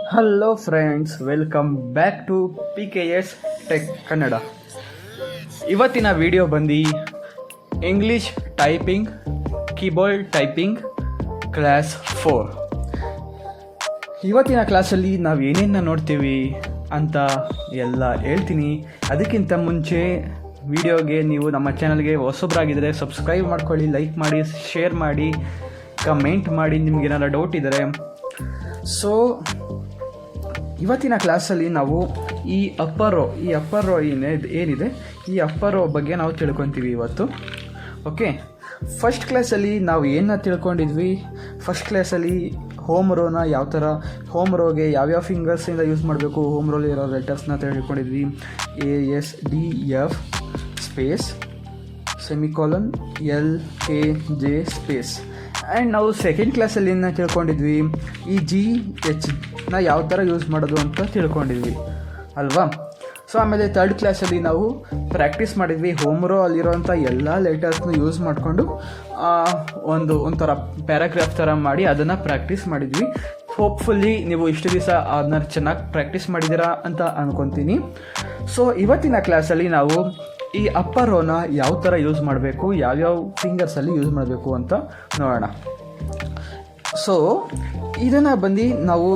Hello friends, welcome back to PKS tech Kannada. ಇವತ್ತಿನ video ಬಂದು English typing keyboard typing class 4. ಇವತ್ತಿನ ಕ್ಲಾಸಲ್ಲಿ ನಾವು ಏನೇನು ನೋಡ್ತೀವಿ ಅಂತ ಎಲ್ಲ ಹೇಳ್ತೀನಿ. ಅದಕ್ಕಿಂತ ಮುಂಚೆ ವಿಡಿಯೋಗೆ ನೀವು ನಮ್ಮ ಚಾನಲ್ಗೆ ಹೊಸಬ್ರಾಗಿದ್ದರೆ ಸಬ್ಸ್ಕ್ರೈಬ್ ಮಾಡ್ಕೊಳ್ಳಿ, ಲೈಕ್ ಮಾಡಿ, ಶೇರ್ ಮಾಡಿ, ಕಮೆಂಟ್ ಮಾಡಿ ನಿಮಗೇನಾರ ಡೌಟ್ ಇದ್ದರೆ. ಸೊ ಇವತ್ತಿನ ಕ್ಲಾಸಲ್ಲಿ ನಾವು ಈ ಅಪ್ಪರ್ ರೋ ಏನಿದೆ ಈ ಅಪ್ಪರ್ ರೋ ಬಗ್ಗೆ ನಾವು ತಿಳ್ಕೊತೀವಿ ಇವತ್ತು. ಓಕೆ, ಫಸ್ಟ್ ಕ್ಲಾಸಲ್ಲಿ ನಾವು ಏನನ್ನ ತಿಳ್ಕೊಂಡಿದ್ವಿ? ಫಸ್ಟ್ ಕ್ಲಾಸಲ್ಲಿ ಹೋಮ್ ರೋನ ಯಾವ ಥರ, ಹೋಮ್ ರೋಗೆ ಯಾವ್ಯಾವ ಫಿಂಗರ್ಸಿಂದ ಯೂಸ್ ಮಾಡಬೇಕು, ಹೋಮ್ ರೋಲಿ ಇರೋ ಲೆಟರ್ಸ್ನ ತಿಳ್ಕೊಂಡಿದ್ವಿ. ASDF space semicolon LKJ space. And ನಾವು ಸೆಕೆಂಡ್ ಕ್ಲಾಸಲ್ಲಿ ಏನು ತಿಳ್ಕೊಂಡಿದ್ವಿ? ಈ GH ಯಾವ ಥರ ಯೂಸ್ ಮಾಡೋದು ಅಂತ ತಿಳ್ಕೊಂಡಿದ್ವಿ ಅಲ್ವಾ? ಸೊ ಆಮೇಲೆ ಥರ್ಡ್ ಕ್ಲಾಸಲ್ಲಿ ನಾವು ಪ್ರಾಕ್ಟೀಸ್ ಮಾಡಿದ್ವಿ. ಹೋಮ್ ರೋ ಅಲ್ಲಿರೋಂಥ ಎಲ್ಲ ಲೆಟರ್ಸ್ನ ಯೂಸ್ ಮಾಡಿಕೊಂಡು ಒಂಥರ ಪ್ಯಾರಾಗ್ರಾಫ್ ಥರ ಮಾಡಿ ಅದನ್ನು ಪ್ರಾಕ್ಟೀಸ್ ಮಾಡಿದ್ವಿ. ಹೋಪ್ಫುಲ್ಲಿ ನೀವು ಇಷ್ಟು ದಿವಸ ಅದನ್ನ ಚೆನ್ನಾಗಿ ಪ್ರಾಕ್ಟೀಸ್ ಮಾಡಿದ್ದೀರಾ ಅಂತ ಅನ್ಕೊತೀನಿ. ಸೊ ಇವತ್ತಿನ ಕ್ಲಾಸಲ್ಲಿ ನಾವು ಈ ಅಪ್ಪರ್ ರೋನ ಯಾವ ಥರ ಯೂಸ್ ಮಾಡಬೇಕು, ಯಾವ್ಯಾವ ಫಿಂಗರ್ಸಲ್ಲಿ ಯೂಸ್ ಮಾಡಬೇಕು ಅಂತ ನೋಡೋಣ. ಸೊ ಇದನ್ನು ಬಂದು ನಾವು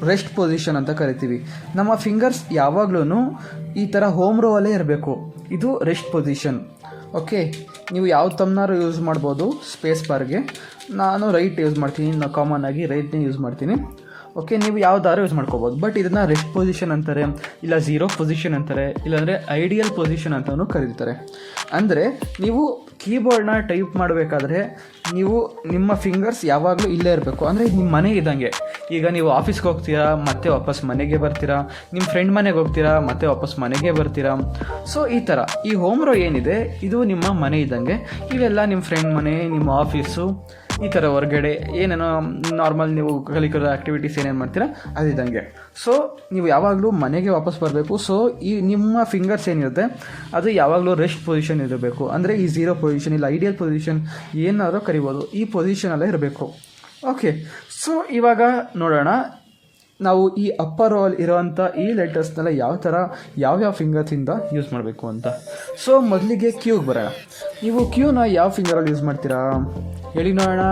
ರೆಸ್ಟ್ ಪೊಸಿಷನ್ ಅಂತ ಕರಿತೀವಿ. ನಮ್ಮ ಫಿಂಗರ್ಸ್ ಯಾವಾಗ್ಲೂ ಈ ಥರ ಹೋಮ್ ರೋ ಅಲ್ಲೇ ಇರಬೇಕು. ಇದು ರೆಸ್ಟ್ ಪೊಸಿಷನ್. ಓಕೆ, ನೀವು ಯಾವ ತಮ್ಮನಾರು ಯೂಸ್ ಮಾಡ್ಬೋದು ಸ್ಪೇಸ್ ಬಾರ್ಗೆ. ನಾನು ರೈಟ್ ಯೂಸ್ ಮಾಡ್ತೀನಿ, ನಾನು ಕಾಮನ್ ಆಗಿ ರೈಟ್ನೇ ಯೂಸ್ ಮಾಡ್ತೀನಿ. ಓಕೆ, ನೀವು ಯಾವ್ದಾರು ಯೂಸ್ ಮಾಡ್ಕೋಬೋದು. ಬಟ್ ಇದನ್ನು ರೆಸ್ಟ್ ಪೊಸಿಷನ್ ಅಂತಾರೆ, ಇಲ್ಲ ಝೀರೋ ಪೊಸಿಷನ್ ಅಂತಾರೆ, ಇಲ್ಲಾಂದರೆ ಐಡಿಯಲ್ ಪೊಸಿಷನ್ ಅಂತಲೂ ಕರೀತಾರೆ. ಅಂದರೆ ನೀವು ಕೀಬೋರ್ಡ್ನ ಟೈಪ್ ಮಾಡಬೇಕಾದ್ರೆ ನೀವು ನಿಮ್ಮ ಫಿಂಗರ್ಸ್ ಯಾವಾಗಲೂ ಇಲ್ಲೇ ಇರಬೇಕು. ಅಂದರೆ ಇದು ನಿಮ್ಮ ಮನೆ ಇದ್ದಂಗೆ. ಈಗ ನೀವು ಆಫೀಸ್ಗೆ ಹೋಗ್ತೀರಾ, ಮತ್ತೆ ವಾಪಸ್ ಮನೆಗೆ ಬರ್ತೀರಾ, ನಿಮ್ಮ ಫ್ರೆಂಡ್ ಮನೆಗೆ ಹೋಗ್ತೀರಾ, ಮತ್ತೆ ವಾಪಸ್ ಮನೆಗೆ ಬರ್ತೀರಾ. ಸೊ ಈ ಥರ ಈ ಹೋಮ್ ರೋ ಏನಿದೆ ಇದು ನಿಮ್ಮ ಮನೆ ಇದ್ದಂಗೆ. ಇವೆಲ್ಲ ನಿಮ್ಮ ಫ್ರೆಂಡ್ ಮನೆ, ನಿಮ್ಮ ಆಫೀಸು, ಈ ಥರ ಹೊರಗಡೆ ಏನೇನೋ ನಾರ್ಮಲ್ ನೀವು ಕಲಿಕೋ ಆ್ಯಕ್ಟಿವಿಟೀಸ್ ಏನೇನು ಮಾಡ್ತೀರಾ ಅದಿದ್ದಂಗೆ. ಸೊ ನೀವು ಯಾವಾಗಲೂ ಮನೆಗೆ ವಾಪಸ್ ಬರಬೇಕು. ಸೊ ಈ ನಿಮ್ಮ ಫಿಂಗರ್ಸ್ ಏನಿರುತ್ತೆ ಅದು ಯಾವಾಗಲೂ ರೆಸ್ಟ್ ಪೊಸಿಷನ್ ಇರಬೇಕು. ಅಂದರೆ ಈ ಝೀರೋ ಪೊಸಿಷನ್ ಇಲ್ಲ ಐಡಿಯಲ್ ಪೊಸಿಷನ್ ಏನಾದರೂ ಕರಿಬೋದು, ಈ ಪೊಸಿಷನಲ್ಲೇ ಇರಬೇಕು. ಓಕೆ, ಸೊ ಇವಾಗ ನೋಡೋಣ ನಾವು ಈ ಅಪ್ಪರ್ ರೋ ಇರೋವಂಥ ಈ ಲೆಟರ್ಸ್ನೆಲ್ಲ ಯಾವ ಥರ ಯಾವ್ಯಾವ ಫಿಂಗರ್ಸಿಂದ ಯೂಸ್ ಮಾಡಬೇಕು ಅಂತ. ಸೊ ಮೊದಲಿಗೆ ಕ್ಯೂಗೆ ಬರೋಣ. ನೀವು ಕ್ಯೂನ ಯಾವ ಫಿಂಗರಲ್ಲಿ ಯೂಸ್ ಮಾಡ್ತೀರಾ ಹೇಳಿ ನೋಡೋಣ.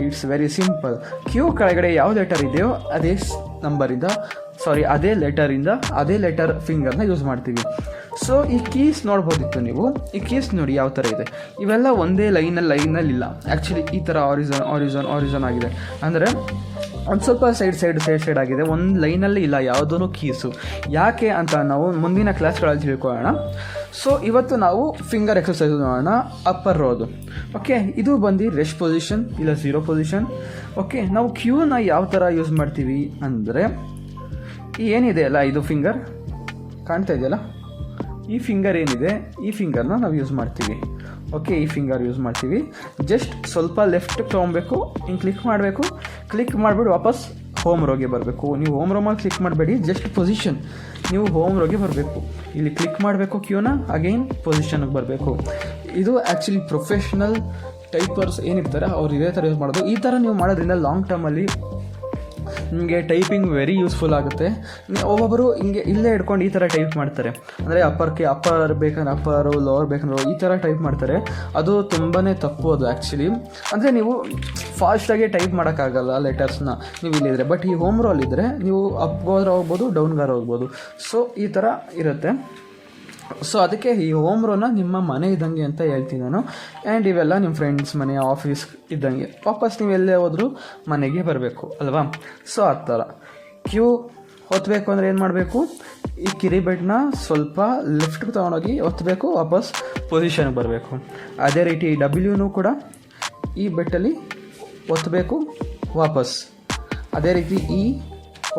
It's very simple. ಕ್ಯೂ ಕೆಳಗಡೆ ಯಾವ ಲೆಟರ್ ಇದೆಯೋ ಅದೇ ನಂಬರಿಂದ ಅದೇ ಲೆಟರಿಂದ ಅದೇ ಲೆಟರ್ ಫಿಂಗರ್ನ ಯೂಸ್ ಮಾಡ್ತೀವಿ. ಸೊ ಈ ಕೀಸ್ ನೋಡ್ಬೋದಿತ್ತು ನೀವು. ಈ ಕೀಸ್ ನೋಡಿ ಯಾವ ಥರ ಇದೆ. ಇವೆಲ್ಲ ಒಂದೇ ಲೈನಲ್ಲಿ ಇಲ್ಲ. ಆ್ಯಕ್ಚುಲಿ ಈ ಥರ ಆರಿಜನ್ ಆಗಿದೆ. ಅಂದರೆ ಒಂದು ಸ್ವಲ್ಪ ಸೈಡ್ ಆಗಿದೆ, ಒಂದು ಲೈನಲ್ಲಿ ಇಲ್ಲ ಯಾವುದೂ ಕೀಸು. ಯಾಕೆ ಅಂತ ನಾವು ಮುಂದಿನ ಕ್ಲಾಸ್ಗಳಲ್ಲಿ ತಿಳ್ಕೊಳ್ಳೋಣ. ಸೊ ಇವತ್ತು ನಾವು ಫಿಂಗರ್ ಎಕ್ಸರ್ಸೈಸ್ ನೋಡೋಣ ಅಪ್ಪರ್ ರೋದು. ಓಕೆ, ಇದು ಬಂದು ರೆಸ್ಟ್ ಪೊಸಿಷನ್ ಇಲ್ಲ ಝೀರೋ ಪೊಸಿಷನ್. ಓಕೆ, ನಾವು ಕ್ಯೂನ ಯಾವ ಥರ ಯೂಸ್ ಮಾಡ್ತೀವಿ ಅಂದರೆ ಏನಿದೆ ಅಲ್ಲ ಇದು ಫಿಂಗರ್ ಕಾಣ್ತಾ ಇದೆಯಲ್ಲ, ಈ ಫಿಂಗರ್ ಏನಿದೆ ಈ ಫಿಂಗರ್ನ ನಾವು ಯೂಸ್ ಮಾಡ್ತೀವಿ. ಓಕೆ, ಈ ಫಿಂಗರ್ ಯೂಸ್ ಮಾಡ್ತೀವಿ. ಜಸ್ಟ್ ಸ್ವಲ್ಪ ಲೆಫ್ಟ್ ತೊಗೊಬೇಕು, ಹಿಂಗೆ ಕ್ಲಿಕ್ ಮಾಡಬೇಕು. ಕ್ಲಿಕ್ ಮಾಡಿಬಿಟ್ಟು ವಾಪಸ್ ಹೋಮ್ ರೋಗೆ ಬರಬೇಕು. ನೀವು ಹೋಮ್ ರೋ ಮೇಲೆ ಕ್ಲಿಕ್ ಮಾಡಬೇಡಿ, ಜಸ್ಟ್ ಪೊಸಿಷನ್ ನೀವು ಹೋಮ್ ರೋಗೆ ಬರಬೇಕು. ಇಲ್ಲಿ ಕ್ಲಿಕ್ ಮಾಡಬೇಕು ಕ್ಯೂನ, ಅಗೈನ್ ಪೊಸಿಷನ್ಗೆ ಬರಬೇಕು. ಇದು ಆ್ಯಕ್ಚುಲಿ ಪ್ರೊಫೆಷ್ನಲ್ ಟೈಪರ್ಸ್ ಏನಿರ್ತಾರೆ ಅವ್ರು ಇದೇ ಥರ ಯೂಸ್ ಮಾಡೋದು. ಈ ಥರ ನೀವು ಮಾಡೋದ್ರಿಂದ ಲಾಂಗ್ ಟರ್ಮಲ್ಲಿ ನಿಮಗೆ ಟೈಪಿಂಗ್ ವೆರಿ ಯೂಸ್ಫುಲ್ ಆಗುತ್ತೆ. ಒಬ್ಬೊಬ್ಬರು ಹಿಂಗೆ ಇಲ್ಲೇ ಇಟ್ಕೊಂಡು ಈ ಥರ ಟೈಪ್ ಮಾಡ್ತಾರೆ. ಅಂದರೆ ಅಪ್ಪರ್ ಬೇಕಂದ್ರೆ ಅಪ್ಪರು, ಲೋವರ್ ಬೇಕಂದ್ರೆ ಈ ಥರ ಟೈಪ್ ಮಾಡ್ತಾರೆ. ಅದು ತುಂಬಾ ತಪ್ಪು ಅದು ಆ್ಯಕ್ಚುಲಿ. ಅಂದರೆ ನೀವು ಫಾಸ್ಟಾಗಿ ಟೈಪ್ ಮಾಡೋಕ್ಕಾಗಲ್ಲ ಲೆಟರ್ಸ್ನ ನೀವು ಇಲ್ಲಿದ್ರೆ. ಬಟ್ ಈ ಹೋಮ್ ರೋಲ್ ಇದ್ದರೆ ನೀವು ಅಪ್ಗಾರ ಹೋಗ್ಬೋದು, ಡೌನ್ಗಾರ ಹೋಗ್ಬೋದು. ಸೊ ಈ ಥರ ಇರುತ್ತೆ. ಸೊ ಅದಕ್ಕೆ ಈ ಹೋಮ್ ರೋನ ನಿಮ್ಮ ಮನೆ ಇದ್ದಂಗೆ ಅಂತ ಹೇಳ್ತೀನಿ ನಾನು. ಆ್ಯಂಡ್ ಇವೆಲ್ಲ ನಿಮ್ಮ ಫ್ರೆಂಡ್ಸ್ ಮನೆ, ಆಫೀಸ್ ಇದ್ದಂಗೆ. ವಾಪಸ್ ನೀವು ಎಲ್ಲೇ ಹೋದರೂ ಮನೆಗೆ ಬರಬೇಕು ಅಲ್ವಾ? ಸೊ ಆ ಥರ ಕ್ಯೂ ಒತ್ತಬೇಕು ಅಂದರೆ ಏನು ಮಾಡಬೇಕು? ಈ ಕಿರಿಬೆಟ್ನ ಸ್ವಲ್ಪ ಲೆಫ್ಟ್ಗೆ ತೊಗೊಂಡೋಗಿ ಒತ್ತಬೇಕು, ವಾಪಸ್ ಪೊಸಿಷನ್ಗೆ ಬರಬೇಕು. ಅದೇ ರೀತಿ ಡಬ್ಲ್ಯೂನು ಕೂಡ ಈ ಬೆಟ್ಟಲ್ಲಿ ಒತ್ತಬೇಕು, ವಾಪಸ್. ಅದೇ ರೀತಿ ಇ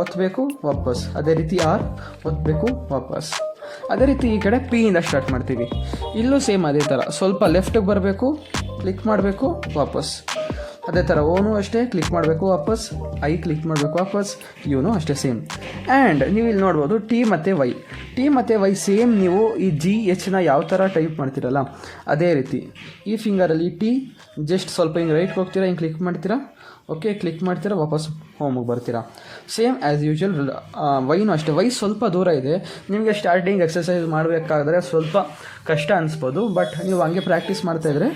ಒತ್ತಬೇಕು, ವಾಪಸ್. ಅದೇ ರೀತಿ ಆರ್ ಒತ್ತಬೇಕು, ವಾಪಸ್. ಅದೇ ರೀತಿ ಈ ಕಡೆ ಪಿಯಿಂದ ಸ್ಟಾರ್ಟ್ ಮಾಡ್ತೀವಿ. ಇಲ್ಲೂ ಸೇಮ್ ಅದೇ ಥರ ಸ್ವಲ್ಪ ಲೆಫ್ಟಿಗೆ ಬರಬೇಕು, ಕ್ಲಿಕ್ ಮಾಡಬೇಕು, ವಾಪಸ್. ಅದೇ ಥರ ಓನು ಅಷ್ಟೇ ಕ್ಲಿಕ್ ಮಾಡಬೇಕು, ವಾಪಸ್. ಐ ಕ್ಲಿಕ್ ಮಾಡಬೇಕು, ವಾಪಸ್. ಯುನು ಅಷ್ಟೇ ಸೇಮ್. ಆ್ಯಂಡ್ ನೀವು ಇಲ್ಲಿ ನೋಡ್ಬೋದು ಟಿ ಮತ್ತು ವೈ ಸೇಮ್. ನೀವು ಈ GHನ ಯಾವ ಥರ ಟೈಪ್ ಮಾಡ್ತೀರಲ್ಲ ಅದೇ ರೀತಿ ಈ ಫಿಂಗರಲ್ಲಿ ಟಿ ಜಸ್ಟ್ ಸ್ವಲ್ಪ ಹಿಂಗೆ ರೈಟ್ಗೆ ಹೋಗ್ತೀರಾ, ಹಿಂಗೆ ಕ್ಲಿಕ್ ಮಾಡ್ತೀರಾ, ಓಕೆ, ಕ್ಲಿಕ್ ಮಾಡ್ತೀರಾ, ವಾಪಸ್ ಹೋಮಿಗೆ ಬರ್ತೀರಾ. ಸೇಮ್ ಆ್ಯಸ್ ಯೂಶ್ವಲ್ ವೈನೂ ಅಷ್ಟೇ. ವೈ ಸ್ವಲ್ಪ ದೂರ ಇದೆ, ನಿಮಗೆ ಸ್ಟಾರ್ಟಿಂಗ್ ಎಕ್ಸಸೈಸ್ ಮಾಡಬೇಕಾದ್ರೆ ಸ್ವಲ್ಪ ಕಷ್ಟ ಅನಿಸ್ಬೋದು, ಬಟ್ ನೀವು ಹಂಗೆ ಪ್ರಾಕ್ಟೀಸ್ ಮಾಡ್ತಾಯಿದ್ರೆ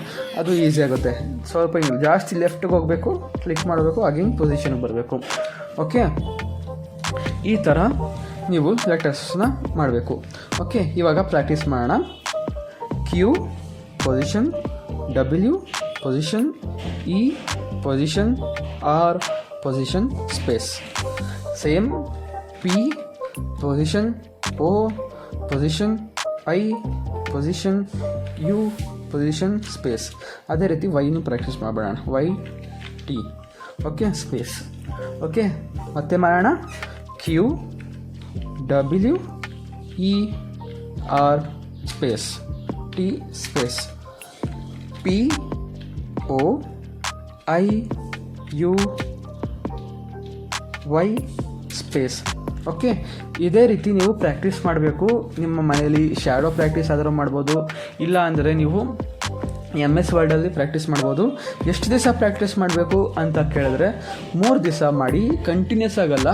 ಅದು ಈಸಿ ಆಗುತ್ತೆ. ಸ್ವಲ್ಪ ಜಾಸ್ತಿ ಲೆಫ್ಟಿಗೆ ಹೋಗಬೇಕು, ಕ್ಲಿಕ್ ಮಾಡಬೇಕು, ಅಗೇನ್ ಪೊಸಿಷನ್ಗೆ ಬರಬೇಕು. ಓಕೆ, ಈ ಥರ ನೀವು ಲೆಟರ್ಸ್ನ ಮಾಡಬೇಕು. ಓಕೆ, ಇವಾಗ ಪ್ರಾಕ್ಟೀಸ್ ಮಾಡೋಣ. Q position, W position, E position, R position, space. Same P position, O position, I position, U position, space. ಅದೇ ರೀತಿ ವೈನು ಪ್ರಾಕ್ಟೀಸ್ ಮಾಡಬೇಡ. Y T. Okay, space. Okay, ಮತ್ತೆ ಮಾಡೋಣ. Q W E R space, T space, P O I U Y space. Okay, ಇದೇ ರೀತಿ ನೀವು practice ಮಾಡಬೇಕು. ನಿಮ್ಮ ಮನೆಯಲ್ಲಿ ಶ್ಯಾಡೋ ಪ್ರಾಕ್ಟೀಸ್ ಆದರೂ ಮಾಡ್ಬೋದು, ಇಲ್ಲ ಅಂದರೆ ನೀವು MS ವರ್ಡಲ್ಲಿ ಪ್ರಾಕ್ಟೀಸ್ ಮಾಡ್ಬೋದು. ಎಷ್ಟು ದಿವಸ ಪ್ರಾಕ್ಟೀಸ್ ಮಾಡಬೇಕು ಅಂತ ಕೇಳಿದ್ರೆ 3 ದಿವಸ ಮಾಡಿ, ಕಂಟಿನ್ಯೂಸ್ ಆಗಲ್ಲ.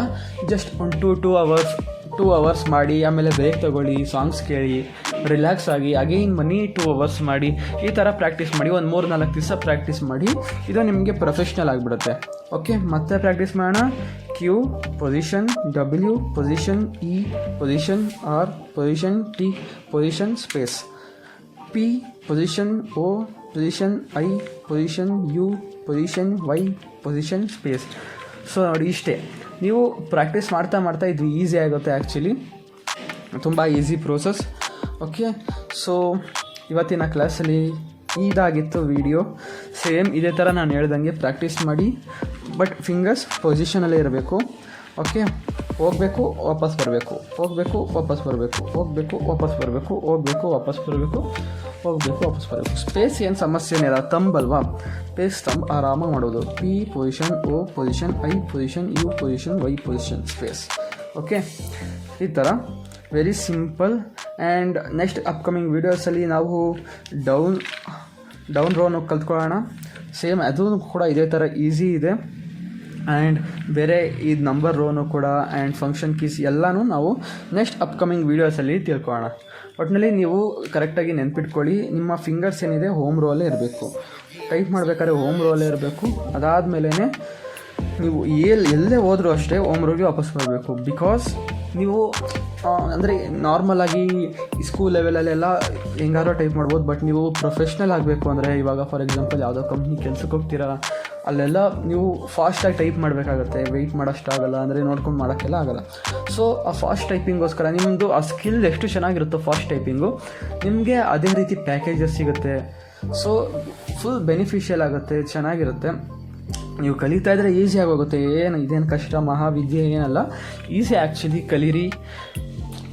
ಜಸ್ಟ್ ಒಂದು 2 ಅವರ್ಸ್ ಮಾಡಿ, ಆಮೇಲೆ ಬ್ರೇಕ್ ತೊಗೊಳ್ಳಿ, ಸಾಂಗ್ಸ್ ಕೇಳಿ, ರಿಲ್ಯಾಕ್ಸ್ ಆಗಿ, ಅಗೈನ್ 2 ಅವರ್ಸ್ ಮಾಡಿ. ಈ ಥರ ಪ್ರಾಕ್ಟೀಸ್ ಮಾಡಿ, ಒಂದು 3-4 ದಿವಸ ಪ್ರಾಕ್ಟೀಸ್ ಮಾಡಿ. ಇದು ನಿಮಗೆ ಪ್ರೊಫೆಷ್ನಲ್ ಆಗಿಬಿಡುತ್ತೆ. ಓಕೆ, ಮತ್ತೆ ಪ್ರಾಕ್ಟೀಸ್ ಮಾಡೋಣ. Q position, W position, E position, R position, T position, space, P position, O position, I position, U position, Y position, space. So ನೋಡಿ, ಇಷ್ಟೇ. ನೀವು ಪ್ರಾಕ್ಟೀಸ್ ಮಾಡ್ತಾ ಇದು ಈಸಿ ಆಗುತ್ತೆ. ಆ್ಯಕ್ಚುಲಿ ತುಂಬ ಈಸಿ ಪ್ರೋಸೆಸ್. ಓಕೆ, ಸೊ ಇವತ್ತಿನ ಕ್ಲಾಸಲ್ಲಿ ಇದಾಗಿತ್ತು ವಿಡಿಯೋ. ಸೇಮ್ ಇದೇ ಥರ ನಾನು ಹೇಳ್ದಂಗೆ ಪ್ರಾಕ್ಟೀಸ್ ಮಾಡಿ, ಬಟ್ ಫಿಂಗರ್ಸ್ ಪೊಸಿಷನಲ್ಲೇ ಇರಬೇಕು. ಓಕೆ, ಹೋಗಬೇಕು, ವಾಪಸ್ ಬರಬೇಕು, ಹೋಗಬೇಕು, ವಾಪಸ್ ಬರಬೇಕು, ಹೋಗಬೇಕು, ವಾಪಸ್ ಬರಬೇಕು, ಹೋಗಬೇಕು, ವಾಪಸ್ ಬರಬೇಕು, ಹೋಗಬೇಕು, ವಾಪಸ್ ಬರಬೇಕು. ಸ್ಪೇಸ್ ಏನು ಸಮಸ್ಯೆನೇ ಇಲ್ಲ, ತಂಬಲ್ವಾ, ತಂಬ್ ಆರಾಮಾಗಿ ಮಾಡೋದು. P position, O position, I position, U position, Y position, space. Okay, ಈ ಥರ very simple. And next upcoming ವೀಡಿಯೋಸಲ್ಲಿ ನಾವು ಡೌನ್ ರೋನು ಕಲ್ತ್ಕೊಳ್ಳೋಣ. ಸೇಮ್ ಅದು ಕೂಡ ಇದೇ ಥರ ಈಸಿ ಇದೆ. ಆ್ಯಂಡ್ ಬೇರೆ ಈ ನಂಬರ್ ರೋನು ಕೂಡ ಆ್ಯಂಡ್ ಫಂಕ್ಷನ್ ಕೀಸ್ ಎಲ್ಲನೂ ನಾವು ನೆಕ್ಸ್ಟ್ ಅಪ್ಕಮಿಂಗ್ ವೀಡಿಯೋಸಲ್ಲಿ ತಿಳ್ಕೊಳ್ಳೋಣ. ಒಟ್ಟಿನಲ್ಲಿ ನೀವು ಕರೆಕ್ಟಾಗಿ ನೆನ್ಪಿಟ್ಕೊಳ್ಳಿ, ನಿಮ್ಮ ಫಿಂಗರ್ಸ್ ಏನಿದೆ ಹೋಮ್ ರೋಲೇ ಇರಬೇಕು. ಟೈಪ್ ಮಾಡಬೇಕಾದ್ರೆ ಹೋಮ್ ರೋಲೇ ಇರಬೇಕು. ಅದಾದಮೇಲೆ ನೀವು ಎಲ್ಲೇ ಹೋದರೂ ಅಷ್ಟೇ ಹೋಮ್ ರೋಗೆ ವಾಪಸ್ ಬರಬೇಕು. ಬಿಕಾಸ್ ನೀವು ಅಂದರೆ ನಾರ್ಮಲಾಗಿ ಸ್ಕೂಲ್ ಲೆವೆಲಲ್ಲೆಲ್ಲ ಹೆಂಗಾರೋ ಟೈಪ್ ಮಾಡ್ಬೋದು, ಬಟ್ ನೀವು ಪ್ರೊಫೆಷ್ನಲ್ ಆಗಬೇಕು ಅಂದರೆ, ಇವಾಗ ಫಾರ್ ಎಕ್ಸಾಂಪಲ್ ಯಾವುದೋ ಕಂಪ್ನಿ ಕೆಲ್ಸಕ್ಕೆ ಹೋಗ್ತೀರಾ, ಅಲ್ಲೆಲ್ಲ ನೀವು ಫಾಸ್ಟಾಗಿ ಟೈಪ್ ಮಾಡಬೇಕಾಗತ್ತೆ. ವೆಯ್ಟ್ ಮಾಡೋಷ್ಟಾಗಲ್ಲ, ಅಂದರೆ ನೋಡ್ಕೊಂಡು ಮಾಡೋಕ್ಕೆಲ್ಲ ಆಗಲ್ಲ. ಸೊ ಆ ಫಾಸ್ಟ್ ಟೈಪಿಂಗೋಸ್ಕರ ನಿಮ್ಮದು ಆ ಸ್ಕಿಲ್ ಎಷ್ಟು ಚೆನ್ನಾಗಿರುತ್ತೋ ಫಾಸ್ಟ್ ಟೈಪಿಂಗು, ನಿಮಗೆ ಅದೇ ರೀತಿ ಪ್ಯಾಕೇಜಸ್ ಸಿಗುತ್ತೆ. ಸೊ ಫುಲ್ ಬೆನಿಫಿಷಿಯಲ್ ಆಗುತ್ತೆ, ಚೆನ್ನಾಗಿರುತ್ತೆ. ನೀವು ಕಲಿತಾ ಇದ್ದರೆ ಈಸಿ ಆಗೋಗುತ್ತೆ. ಇದೇನು ಕಷ್ಟ ಮಹಾವಿದ್ಯೆ ಏನಲ್ಲ, ಈಸಿ ಆ್ಯಕ್ಚುಲಿ. ಕಲೀರಿ.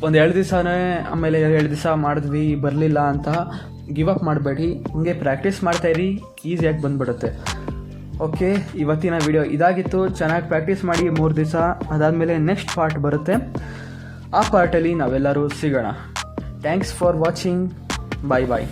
ಒಂದು 2 ದಿವಸನೇ, ಆಮೇಲೆ 2 ದಿವಸ ಮಾಡಿದ್ವಿ ಬರಲಿಲ್ಲ ಅಂತ ಗಿವ್ ಅಪ್ ಮಾಡಬೇಡಿ. ಹಂಗೆ ಪ್ರಾಕ್ಟೀಸ್ ಮಾಡ್ತಾಯಿರಿ, ಈಸಿಯಾಗಿ ಬಂದುಬಿಡುತ್ತೆ. ಓಕೆ, ಇವತ್ತಿನ ವಿಡಿಯೋ ಇದಾಗಿತ್ತು. ಚೆನ್ನಾಗಿ ಪ್ರಾಕ್ಟೀಸ್ ಮಾಡಿ 3 ದಿವಸ. ಅದಾದಮೇಲೆ ನೆಕ್ಸ್ಟ್ ಪಾರ್ಟ್ ಬರುತ್ತೆ, ಆ ಪಾರ್ಟಲ್ಲಿ ನಾವೆಲ್ಲರೂ ಸಿಗೋಣ. Thanks for watching. Bye bye.